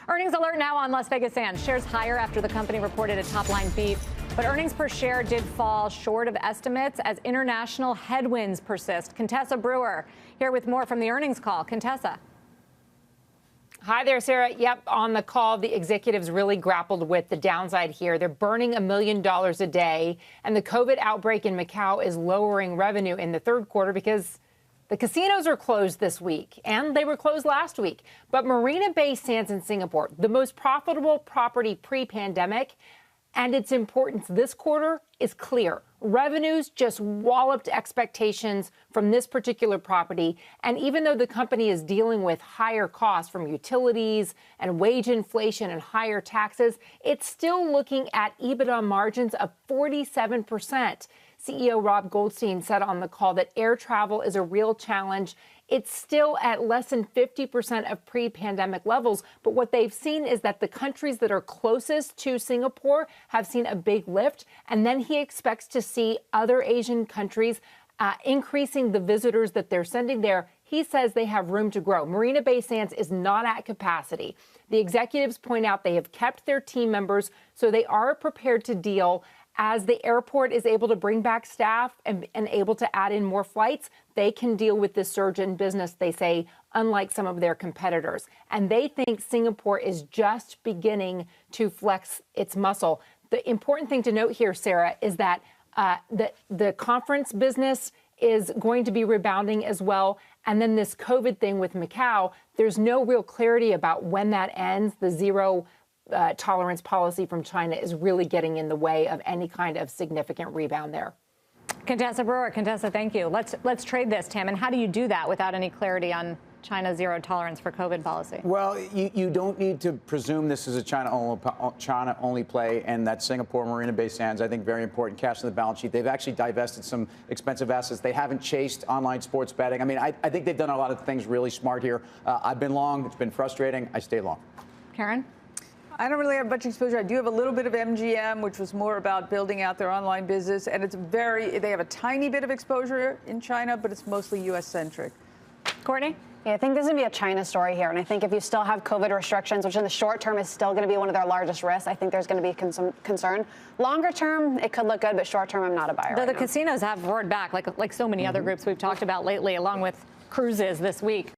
Earnings alert now on Las Vegas Sands. Shares higher after the company reported a top-line beat, but earnings per share did fall short of estimates as international headwinds persist. Contessa Brewer here with more from the earnings call. Contessa. Hi there, Sarah. Yep, on the call, the executives really grappled with the downside here. They're burning $1 million a day, and the COVID outbreak in Macau is lowering revenue in the third quarter because the casinos are closed this week, and they were closed last week. But Marina Bay Sands in Singapore, the most profitable property pre-pandemic, and its importance this quarter is clear. Revenues just walloped expectations from this particular property. And even though the company is dealing with higher costs from utilities and wage inflation and higher taxes, it's still looking at EBITDA margins of 47%. CEO Rob Goldstein said on the call that air travel is a real challenge. It's still at less than 50% of pre-pandemic levels. But what they've seen is that the countries that are closest to Singapore have seen a big lift. And then he expects to see other Asian countries increasing the visitors that they're sending there. He says they have room to grow. Marina Bay Sands is not at capacity. The executives point out they have kept their team members, so they are prepared to deal. As the airport is able to bring back staff and able to add in more flights, they can deal with this surge in business, they say, unlike some of their competitors. And they think Singapore is just beginning to flex its muscle. The important thing to note here, Sarah, is that the conference business is going to be rebounding as well. And then this COVID thing with Macau, there's no real clarity about when that ends. The zero tolerance policy from China is really getting in the way of any kind of significant rebound there. Contessa Brewer. Contessa, thank you. Let's trade this, Tam. And how do you do that without any clarity on China's zero tolerance for COVID policy? Well, you don't need to presume this is a China-only play, and that Singapore Marina Bay Sands, I think, very important, cash in the balance sheet. They've actually divested some expensive assets. They haven't chased online sports betting. I mean, I think they've done a lot of things really smart here. I've been long. It's been frustrating. I stay long. Karen? I don't really have much exposure. I do have a little bit of MGM, which was more about building out their online business. And they have a tiny bit of exposure in China, but it's mostly U.S.-centric. Courtney? Yeah, I think this is going to be a China story here. And I think if you still have COVID restrictions, which in the short term is still going to be one of their largest risks, I think there's going to be concern. Longer term, it could look good, but short term, I'm not a buyer. Though the casinos have roared back, like so many other groups we've talked about lately, along with cruises this week.